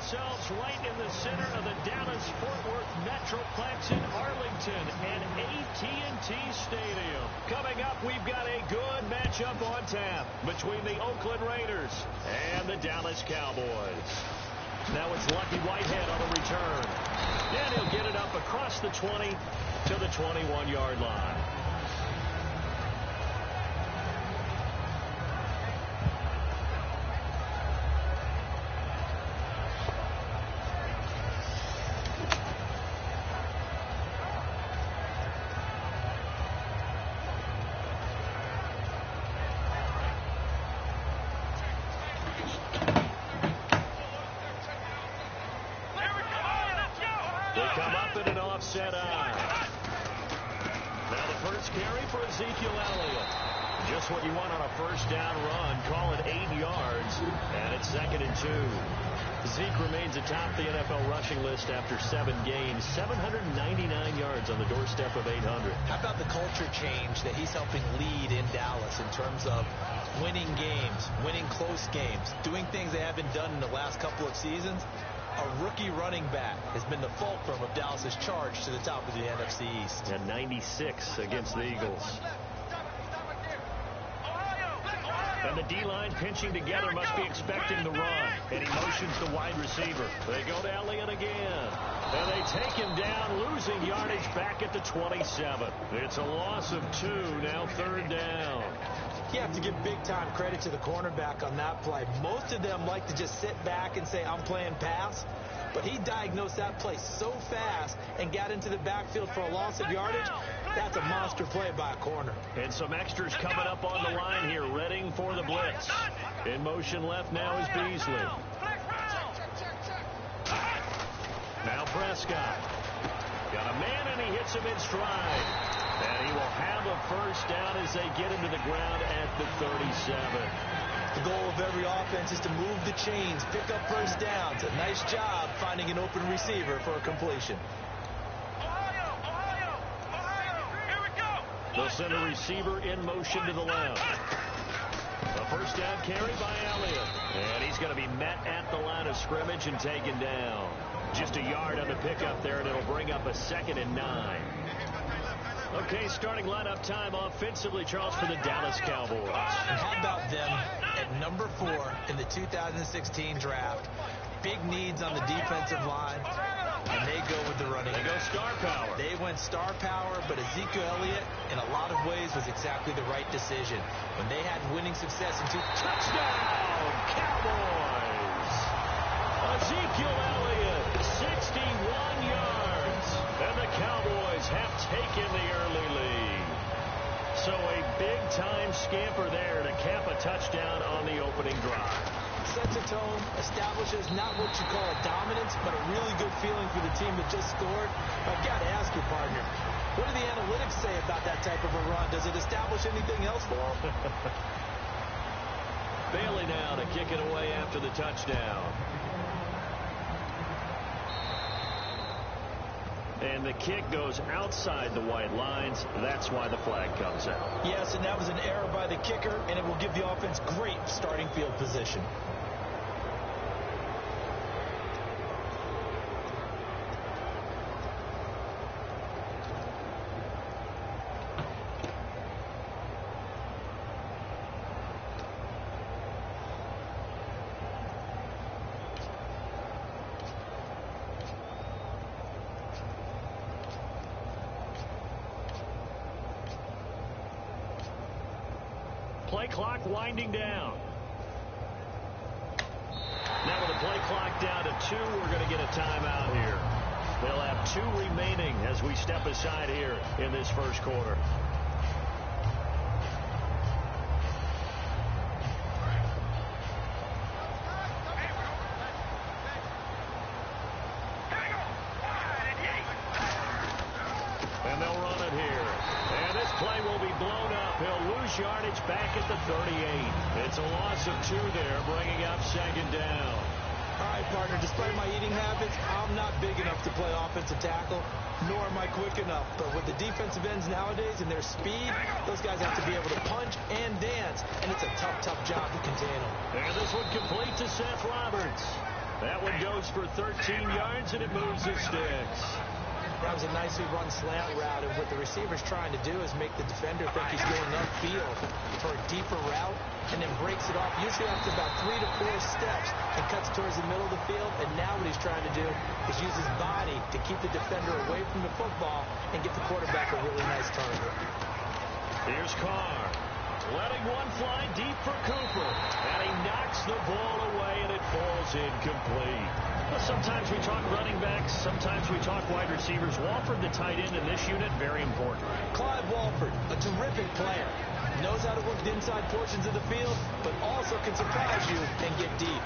ourselves right in the center of the Dallas-Fort Worth Metroplex in Arlington and AT&T Stadium. Coming up, we've got a good matchup on tap between the Oakland Raiders and the Dallas Cowboys. Now it's Lucky Whitehead on the return. And he'll get it up across the 20 to the 21-yard line. Set on. Now the first carry for Ezekiel Elliott. Just what you want on a first down run. Call it 8 yards. And it's 2nd and 2. Zeke remains atop the NFL rushing list after 7 games. 799 yards on the doorstep of 800. How about the culture change that he's helping lead in Dallas in terms of winning games, winning close games, doing things they haven't done in the last couple of seasons? A rookie running back has been the fulcrum of Dallas's charge to the top of the NFC East. And 96 against the Eagles. And the D-line pinching together must be expecting the run. And he motions the wide receiver. They go to Elliott again. And they take him down, losing yardage back at the 27. It's a loss of 2, now 3rd down. You have to give big-time credit to the cornerback on that play. Most of them like to just sit back and say, I'm playing pass. But he diagnosed that play so fast and got into the backfield for a loss of yardage. That's a monster play by a corner. And some extras coming up on the line here, readying for the blitz. In motion left now is Beasley. Now Prescott. Got a man, and he hits him in stride. And he will have a first down as they get into the ground at the 37. The goal of every offense is to move the chains, pick up first downs. A nice job finding an open receiver for a completion. They'll send a receiver in motion to the left. A first down carry by Elliott. And he's going to be met at the line of scrimmage and taken down. Just a yard on the pickup there, and it'll bring up a 2nd and 9. Okay, starting lineup time offensively, Charles, for the Dallas Cowboys. And how about them at number 4 in the 2016 draft? Big needs on the defensive line, and they go with the running. They go star power. They went star power, but Ezekiel Elliott, in a lot of ways, was exactly the right decision. When they had winning success in touchdown, Cowboys! Ezekiel Elliott, 61 yards, and the Cowboys have taken the early lead. So a big-time scamper there to cap a touchdown on the opening drive. Sets a tone, establishes not what you call a dominance, but a really good feeling for the team that just scored. I've got to ask you, partner, what do the analytics say about that type of a run? Does it establish anything else for them? Bailey now to kick it away after the touchdown. And the kick goes outside the white lines. That's why the flag comes out. Yes, and that was an error by the kicker, and it will give the offense great starting field position. Play clock winding down. Now with the play clock down to 2, we're going to get a timeout here. They'll have 2 remaining as we step aside here in this first quarter. And they'll run it here. And this play will be blown up. He'll lose yardage back at the 38. It's a loss of 2 there, bringing up 2nd down. All right, partner, despite my eating habits, I'm not big enough to play offensive tackle, nor am I quick enough. But with the defensive ends nowadays and their speed, those guys have to be able to punch and dance, and it's a tough, tough job to contain them. And this one complete to Seth Roberts. That one goes for 13 yards, and it moves the sticks. That was a nicely run slant route, and what the receiver's trying to do is make the defender think he's going upfield for a deeper route, and then breaks it off, usually after about 3 to 4 steps, and cuts towards the middle of the field. And now what he's trying to do is use his body to keep the defender away from the football and get the quarterback a really nice target. Here's Carr, letting one fly deep for Cooper, and he knocks the ball away, and it falls incomplete. Well, sometimes we talk running backs, sometimes we talk wide receivers. Walford, the tight end in this unit, very important. Clive Walford, a terrific player. Knows how to work the inside portions of the field, but also can surprise you and get deep.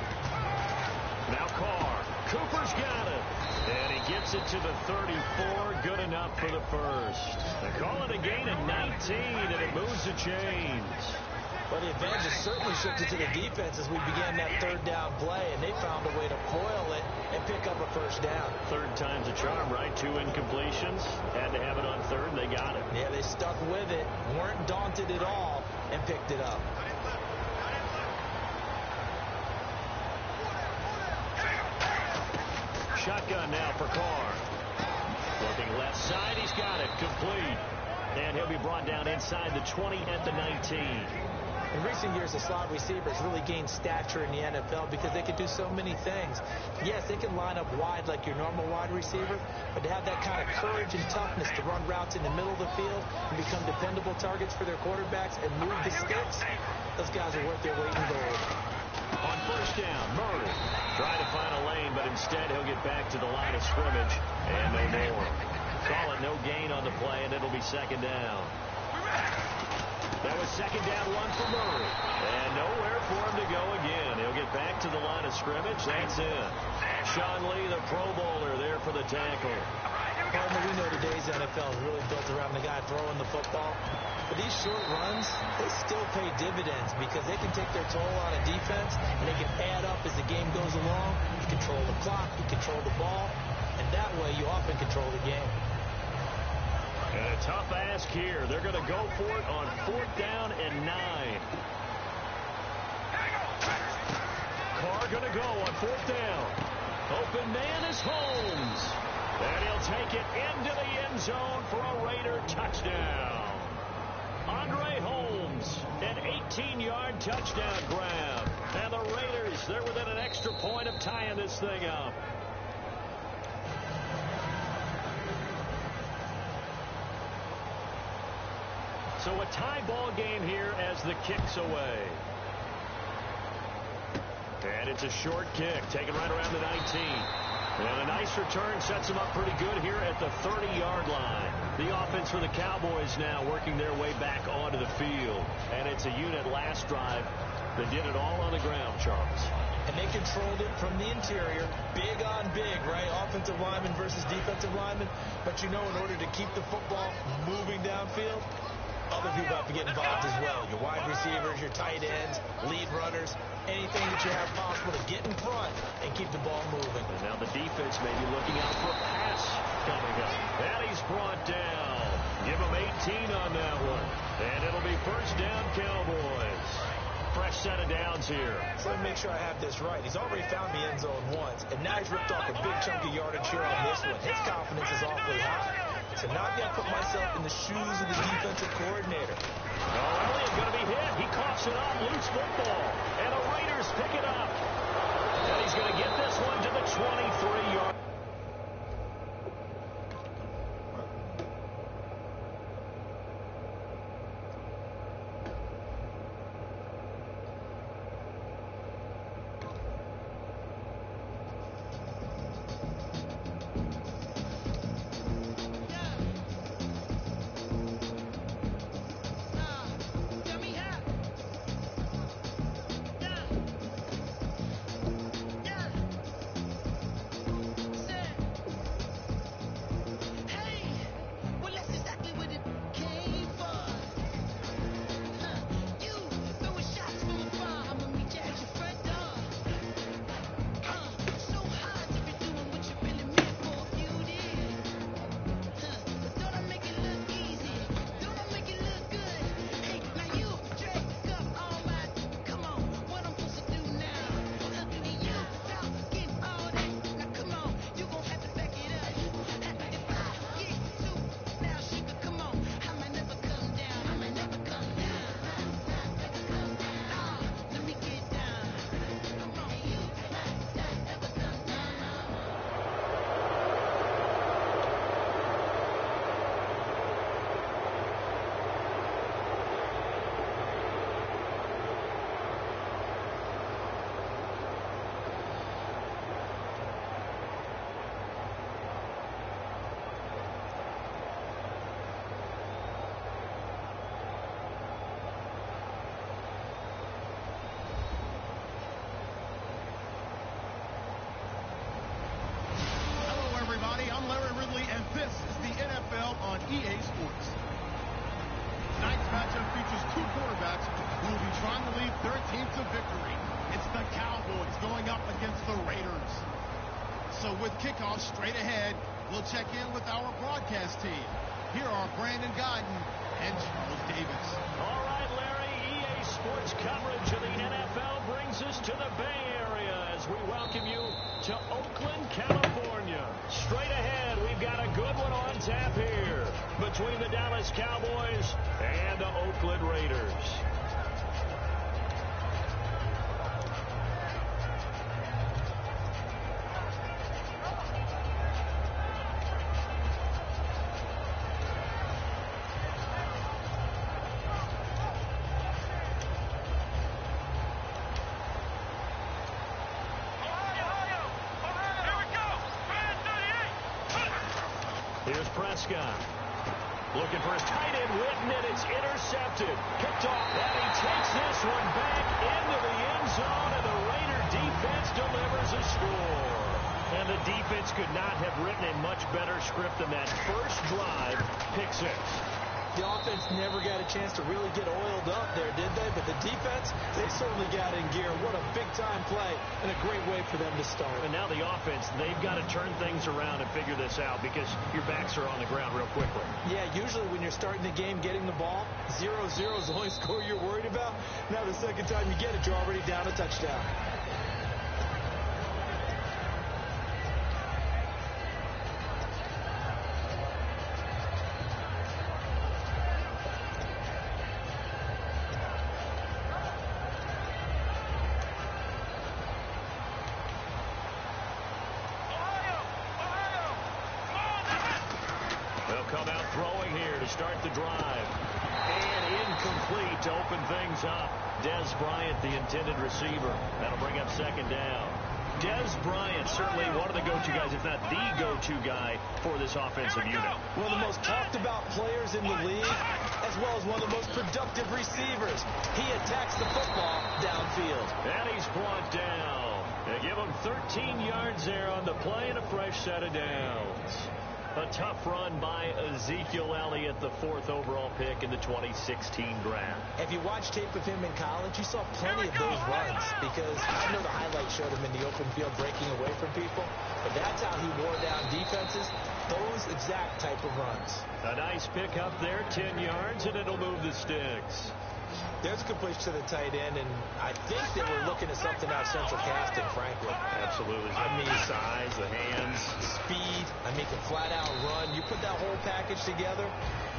Now Carr. Cooper's got it. And he gets it to the 34. Good enough for the first. They call it a gain of 19, and it moves the chains. Well, the advantage is certainly shifted to the defense as we began that third down play, and they found a way to foil it and pick up a first down. Third time's a charm, right? 2 incompletions. Had to have it on third. They got it. Yeah, they stuck with it, weren't daunted at all, and picked it up. Shotgun now for Carr. Looking left side. He's got it. Complete. And he'll be brought down inside the 20 at the 19. In recent years, the slot receivers really gained stature in the NFL because they can do so many things. Yes, they can line up wide like your normal wide receiver, but to have that kind of courage and toughness to run routes in the middle of the field and become dependable targets for their quarterbacks and move the sticks, those guys are worth their weight in gold. On first down, Murray trying to find a lane, but instead he'll get back to the line of scrimmage, and no more. Call it no gain on the play, and it'll be second down. That was second down, 1 for Murray. And nowhere for him to go again. He'll get back to the line of scrimmage. That's it. Sean Lee, the Pro Bowler, there for the tackle. Partner, we know today's NFL is really built around the guy throwing the football. But these short runs, they still pay dividends because they can take their toll on a defense, and they can add up as the game goes along. You control the clock, you control the ball, and that way you often control the game. And a tough ask here. They're going to go for it on 4th down and 9. Carr going to go on 4th down. Open man is Holmes. And he'll take it into the end zone for a Raider touchdown. Andre Holmes, an 18-yard touchdown grab. And the Raiders, they're within an extra point of tying this thing up. So a tie ball game here as the kick's away. And it's a short kick, taken right around the 19. And a nice return sets them up pretty good here at the 30-yard line. The offense for the Cowboys now working their way back onto the field. And it's a unit last drive that did it all on the ground, Charles. And they controlled it from the interior. Big on big, right? Offensive lineman versus defensive lineman. But you know, in order to keep the football moving downfield, other people have to get involved as well. Your wide receivers, your tight ends, lead runners, anything that you have possible to get in front and keep the ball moving. And now the defense may be looking out for a pass coming up. And he's brought down. Give him 18 on that one. And it'll be first down, Cowboys. Fresh set of downs here. So let me make sure I have this right. He's already found the end zone once, and now he's ripped off a big chunk of yardage here on this one. His confidence is awfully high. So now I've got to put myself in the shoes of the defensive coordinator. Oh, Elliott going to be hit. He coughs it up. Loose football. And the Raiders pick it up. And he's going to get this one to the 23-yard. with kickoff straight ahead, we'll check in with our broadcast team. Here are Brandon Guyton and Charles Davis. All right, Larry, EA Sports coverage of the NFL brings us to the Bay Area as we welcome you to Oakland, California. Straight ahead, we've got a good one on tap here between the Dallas Cowboys and the Oakland Raiders. Here's Prescott. Looking for his tight end, Witten, and it's intercepted. Picked off, and he takes this one back into the end zone, and the Raider defense delivers a score. And the defense could not have written a much better script than that first drive, pick six. The offense never got a chance to really get oiled up there, did they? But the defense, they certainly got in gear. What a big-time play and a great way for them to start. And now the offense, they've got to turn things around and figure this out because your backs are on the ground real quickly. Yeah, usually when you're starting the game getting the ball, 0-0 is the only score you're worried about. Now the second time you get it, you're already down a touchdown. Come out throwing here to start the drive. And incomplete to open things up. Dez Bryant, the intended receiver. That'll bring up second down. Dez Bryant, certainly one of the go-to guys, if not the go-to guy for this offensive unit. One of the most talked about players in the league, as well as one of the most productive receivers. He attacks the football downfield. And he's brought down. They give him 13 yards there on the play and a fresh set of downs. A tough run by Ezekiel Elliott, the 4th overall pick in the 2016 draft. If you watch tape of him in college, you saw plenty of those runs because I know the highlights showed him in the open field breaking away from people, but that's how he wore down defenses, those exact type of runs. A nice pick up there, 10 yards, and it'll move the sticks. There's a completion to the tight end, and I think they were looking at something out of central casting, frankly. Absolutely. I mean, size, the hands. Speed. I mean, the flat-out run. You put that whole package together,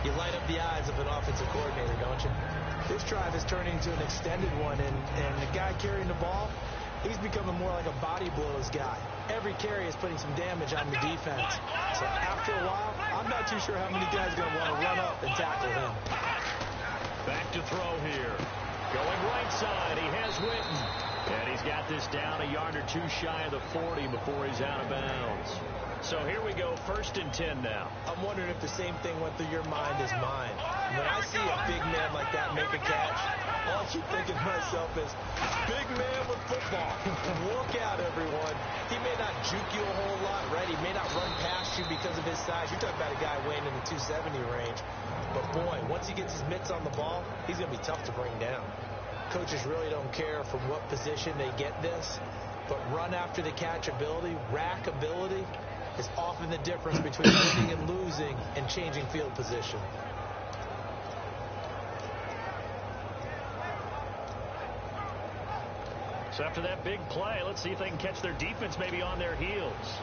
you light up the eyes of an offensive coordinator, don't you? This drive is turning into an extended one, and the guy carrying the ball, he's becoming more like a body blows guy. Every carry is putting some damage on the defense. So after a while, I'm not too sure how many guys are going to want to run up and tackle him. Back to throw here. Going right side. He has Witten. And he's got this down a yard or two shy of the 40 before he's out of bounds. So here we go, 1st and 10 now. I'm wondering if the same thing went through your mind as mine. When I see a big man like that make a catch, all I keep thinking to myself is, big man with football. Look out, everyone. He may not juke you a whole lot, right? He may not run past you because of his size. You're talking about a guy weighing in the 270 range. But, boy, once he gets his mitts on the ball, he's going to be tough to bring down. Coaches really don't care from what position they get this, but run after the catch ability, rack ability, is often the difference between winning and losing and changing field position. So after that big play, let's see if they can catch their defense maybe on their heels.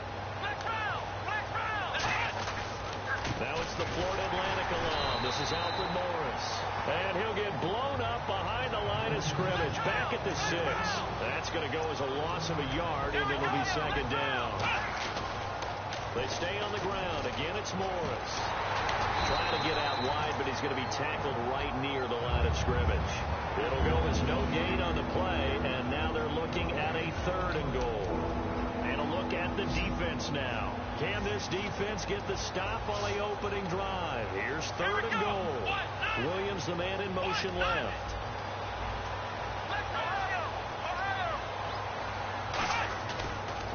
Now it's the Florida Atlantic alum. This is Alfred Morris. And he'll get blown up behind the line of scrimmage. Back at the 6. That's going to go as a loss of a yard, and it'll be second down. They stay on the ground. Again, it's Morris. Trying to get out wide, but he's going to be tackled right near the line of scrimmage. It'll go as no gain on the play, and now they're looking at a 3rd and goal. And a look at the defense now. Can this defense get the stop on the opening drive? Here's 3rd and goal. Williams, the man in motion left.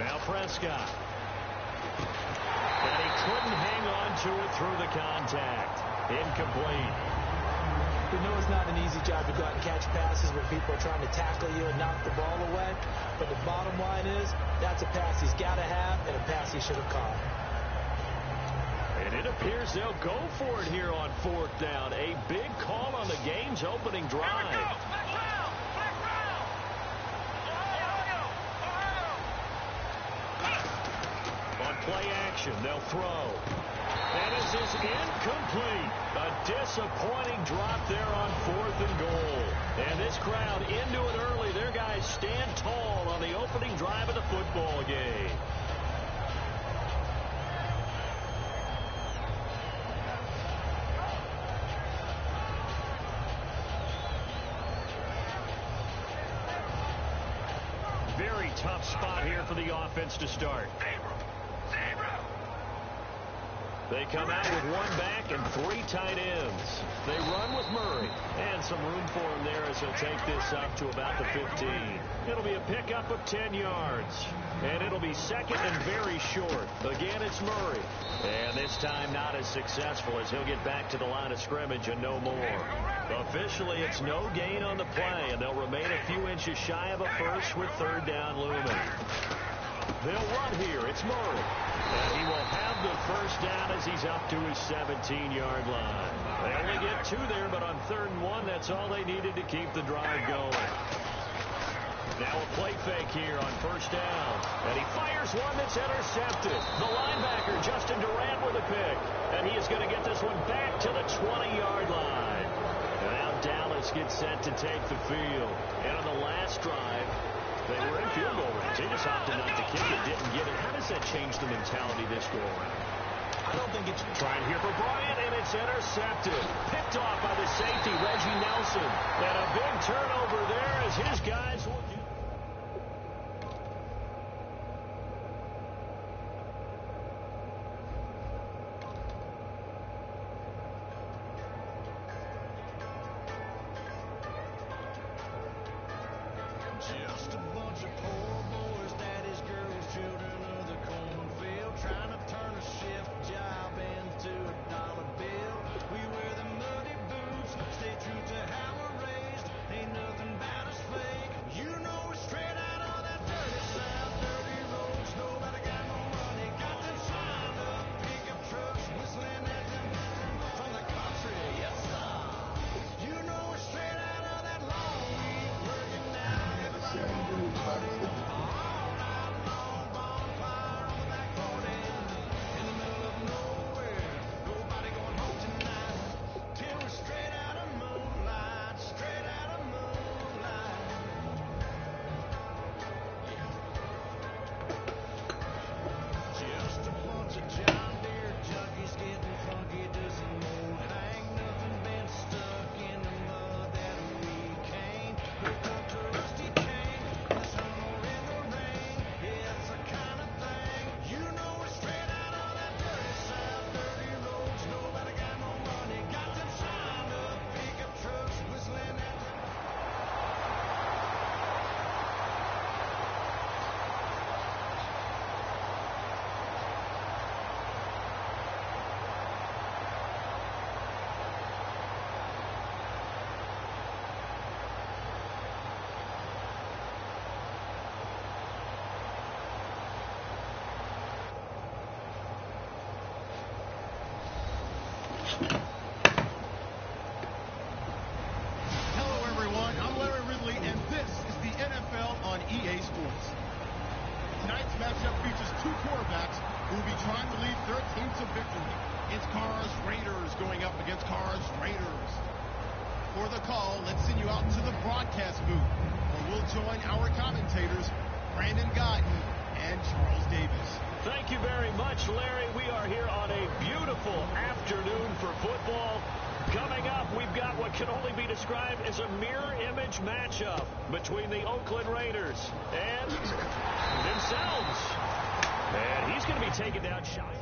Now Prescott. And he couldn't hang on to it through the contact. Incomplete. We know it's not an easy job to go out and catch passes when people are trying to tackle you and knock the ball away. But the bottom line is, That's a pass he's got to have and a pass he should have caught. And it appears they'll go for it here on 4th down. A big call on the game's opening drive. On play action, they'll throw. And this is incomplete. A disappointing drop there on 4th and goal. And this crowd into it early. Their guys stand tall on the opening drive of the football game. Very tough spot here for the offense to start. They come out with 1 back and 3 tight ends. They run with Murray. And some room for him there as he'll take this up to about the 15. It'll be a pickup of 10 yards. And it'll be second and very short. Again, it's Murray. And this time not as successful as he'll get back to the line of scrimmage and no more. Officially, it's no gain on the play, and they'll remain a few inches shy of a first with 3rd down looming. They'll run here. It's Murray. And he will have the first down as he's up to his 17-yard line. They only get 2 there, but on 3rd and 1, that's all they needed to keep the drive going. Now a play fake here on 1st down. And he fires one that's intercepted. The linebacker, Justin Durant, with a pick. And he is going to get this one back to the 20-yard line. And now Dallas gets set to take the field. And on the last drive, they were in field goal range. They just opted not to kick it, didn't get it. How does that change the mentality this go around? I don't think it's trying here for Bryant, and it's intercepted. Picked off by the safety, Reggie Nelson. And a big turnover there as his guys will do. Just a bunch of poor boys, daddy's girls, children of the cornfield, trying to turn a shift job into a dollar bill. We wear the muddy boots, stay true to how we're raised. Ain't nothing about us fake. You know we're straight out of that dirty south, dirty roads. Nobody got no money, got them signed up pickup trucks, whistling at them from the country. Yes, sir. You know we're straight out of that long week, working now. Just a bunch of John Deere junkies getting funky to some old hang. Nothing been stuck in the mud that we came. Hooked up to rusty chain in the sun or in the rain. Yeah, it's the kind of thing. You know we're straight out of that dirty south, dirty roads. Nobody got no money, got them signed up pickup trucks, whistling at them. Hello, everyone. I'm Larry Ridley, and this is the NFL on EA Sports. Tonight's matchup features 2 quarterbacks who will be trying to lead their team to victory. It's Carr's Raiders going up against Carr's Raiders. For the call, let's send you out to the broadcast booth, where we'll join our commentators, Brandon Godden and Charles Davis. Thank you very much, Larry. We are here on a beautiful afternoon for football. Coming up, we've got what can only be described as a mirror image matchup between the Oakland Raiders and themselves. And he's going to be taken down shy.